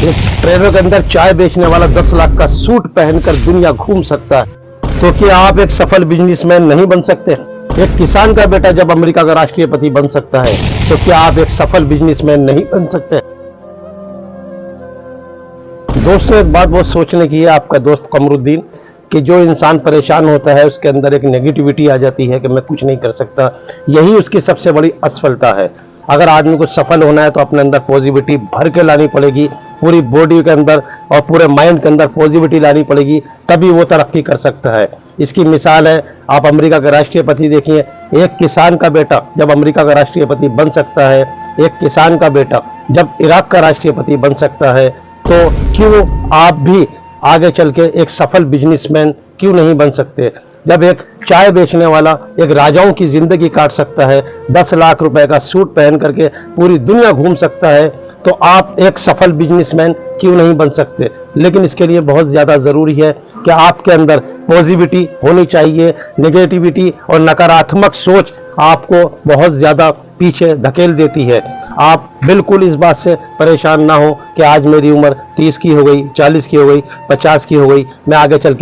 एक ट्रेनर के अंदर चाय बेचने वाला 10 लाख का सूट पहनकर दुनिया घूम सकता है, तो क्या आप एक सफल बिजनेसमैन नहीं बन सकते? एक किसान का बेटा जब अमेरिका का राष्ट्रपति बन सकता है, तो क्या आप एक सफल बिजनेसमैन नहीं बन सकते? दोस्तों, एक बात बहुत सोचने की है। आपका दोस्त कमरुद्दीन, कि जो इंसान परेशान होता है उसके अंदर एक नेगेटिविटी आ जाती है कि मैं कुछ नहीं कर सकता, यही उसकी सबसे बड़ी असफलता है। अगर आदमी को सफल होना है तो अपने अंदर पॉजिटिविटी भर के लानी पड़ेगी, पूरी बॉडी के अंदर और पूरे माइंड के अंदर पॉजिटिविटी लानी पड़ेगी, तभी वो तरक्की कर सकता है। इसकी मिसाल है, आप अमेरिका के राष्ट्रपति देखिए, एक किसान का बेटा जब अमेरिका का राष्ट्रपति बन सकता है, एक किसान का बेटा जब इराक का राष्ट्रपति बन सकता है, तो क्यों आप भी आगे चल के एक सफल बिजनेसमैन क्यों नहीं बन सकते? जब एक चाय बेचने वाला एक राजाओं की जिंदगी काट सकता है, 10 लाख रुपए का सूट पहन करके पूरी दुनिया घूम सकता है, तो आप एक सफल बिजनेसमैन क्यों नहीं बन सकते? लेकिन इसके लिए बहुत ज्यादा जरूरी है कि आपके अंदर पॉजिटिविटी होनी चाहिए। नेगेटिविटी और नकारात्मक सोच आपको बहुत ज्यादा पीछे धकेल देती है। आप बिल्कुल इस बात से परेशान ना हो कि आज मेरी उम्र 30 की हो गई, 40 की हो गई, 50 की हो गई, मैं आगे चल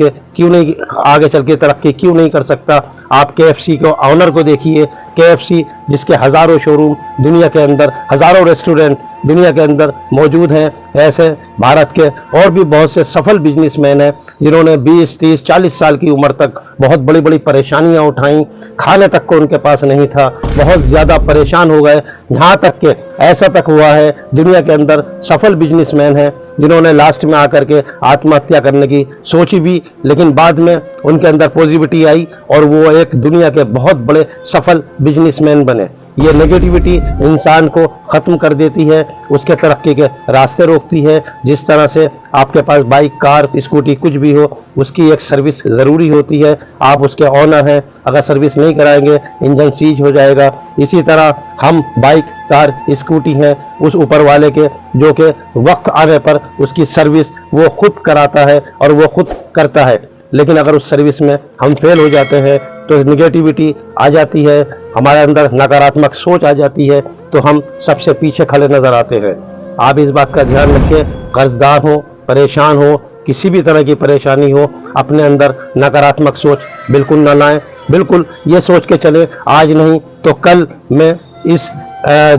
के तरक्की क्यों नहीं कर सकता? आप KFC को ऑनर को देखिए, KFC जिसके हजारों शोरूम दुनिया के अंदर, हजारों रेस्टोरेंट दुनिया के अंदर मौजूद हैं। ऐसे भारत के और भी बहुत से सफल बिजनेसमैन हैं जिन्होंने 20, 30, 40 साल की उम्र तक बहुत बड़ी बड़ी परेशानियां उठाई, खाने तक को उनके पास नहीं था, बहुत ज्यादा परेशान हो गए। यहाँ तक के ऐसा तक हुआ है, दुनिया के अंदर सफल बिजनेसमैन हैं जिन्होंने लास्ट में आकर के आत्महत्या करने की सोची भी, लेकिन बाद में उनके अंदर पॉजिटिविटी आई और वो एक दुनिया के बहुत बड़े सफल बिजनेसमैन बने। ये नेगेटिविटी इंसान को खत्म कर देती है, उसके तरक्की के रास्ते रोकती है। जिस तरह से आपके पास बाइक, कार, स्कूटी कुछ भी हो, उसकी एक सर्विस ज़रूरी होती है। आप उसके ऑनर हैं, अगर सर्विस नहीं कराएंगे इंजन सीज हो जाएगा। इसी तरह हम बाइक, कार, स्कूटी हैं उस ऊपर वाले के, जो कि वक्त आने पर उसकी सर्विस वो खुद कराता है और वो खुद करता है। लेकिन अगर उस सर्विस में हम फेल हो जाते हैं तो नेगेटिविटी आ जाती है, हमारे अंदर नकारात्मक सोच आ जाती है, तो हम सबसे पीछे खड़े नजर आते हैं। आप इस बात का ध्यान रखें, कर्जदार हो, परेशान हो, किसी भी तरह की परेशानी हो, अपने अंदर नकारात्मक सोच बिल्कुल न लाएं। बिल्कुल ये सोच के चले, आज नहीं तो कल मैं इस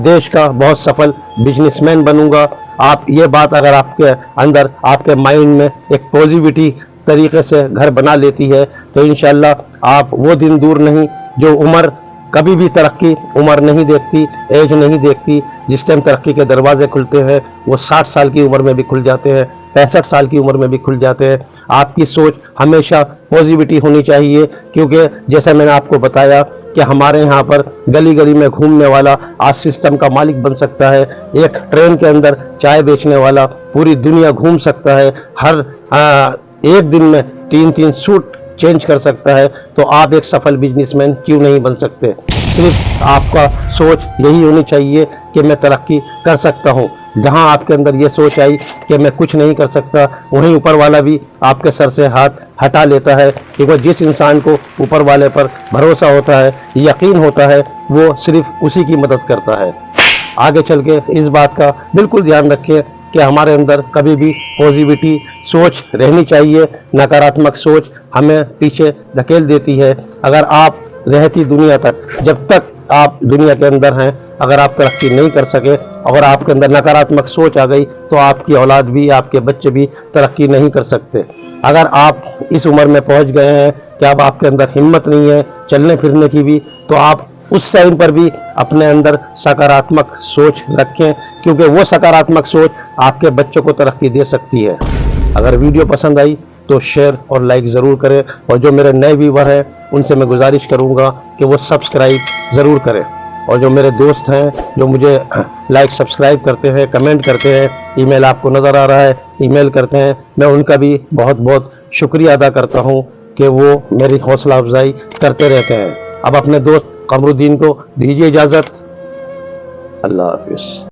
देश का बहुत सफल बिजनेसमैन बनूंगा। आप ये बात अगर आपके अंदर, आपके माइंड में एक पॉजिटिविटी तरीके से घर बना लेती है, तो इंशाल्लाह आप वो दिन दूर नहीं, जो उम्र कभी भी तरक्की उम्र नहीं देखती, एज नहीं देखती। जिस टाइम तरक्की के दरवाजे खुलते हैं वो 60 साल की उम्र में भी खुल जाते हैं, 65 साल की उम्र में भी खुल जाते हैं। आपकी सोच हमेशा पॉजिटिविटी होनी चाहिए, क्योंकि जैसा मैंने आपको बताया कि हमारे यहाँ पर गली गली में घूमने वाला आज सिस्टम का मालिक बन सकता है। एक ट्रेन के अंदर चाय बेचने वाला पूरी दुनिया घूम सकता है, हर एक दिन में 3-3 सूट चेंज कर सकता है। तो आप एक सफल बिजनेसमैन क्यों नहीं बन सकते? सिर्फ आपका सोच यही होनी चाहिए कि मैं तरक्की कर सकता हूँ। जहाँ आपके अंदर ये सोच आई कि मैं कुछ नहीं कर सकता, वहीं ऊपर वाला भी आपके सर से हाथ हटा लेता है, क्योंकि जिस इंसान को ऊपर वाले पर भरोसा होता है, यकीन होता है, वो सिर्फ उसी की मदद करता है। आगे चल के इस बात का बिल्कुल ध्यान रखें कि हमारे अंदर कभी भी पॉजिटिविटी सोच रहनी चाहिए। नकारात्मक सोच हमें पीछे धकेल देती है। अगर आप रहती दुनिया तक, जब तक आप दुनिया के अंदर हैं, अगर आप तरक्की नहीं कर सके, अगर आपके अंदर नकारात्मक सोच आ गई, तो आपकी औलाद भी, आपके बच्चे भी तरक्की नहीं कर सकते। अगर आप इस उम्र में पहुंच गए हैं कि अब आपके अंदर हिम्मत नहीं है चलने फिरने की भी, तो आप उस टाइम पर भी अपने अंदर सकारात्मक सोच रखें, क्योंकि वो सकारात्मक सोच आपके बच्चों को तरक्की दे सकती है। अगर वीडियो पसंद आई तो शेयर और लाइक ज़रूर करें, और जो मेरे नए व्यूवर हैं उनसे मैं गुजारिश करूंगा कि वो सब्सक्राइब ज़रूर करें। और जो मेरे दोस्त हैं जो मुझे लाइक सब्सक्राइब करते हैं, कमेंट करते हैं, ईमेल आपको नज़र आ रहा है, ईमेल करते हैं, मैं उनका भी बहुत बहुत शुक्रिया अदा करता हूं कि वो मेरी हौसला अफजाई करते रहते हैं। अब अपने दोस्त कमरुद्दीन को दीजिए इजाज़त। अल्लाह हाफिज़।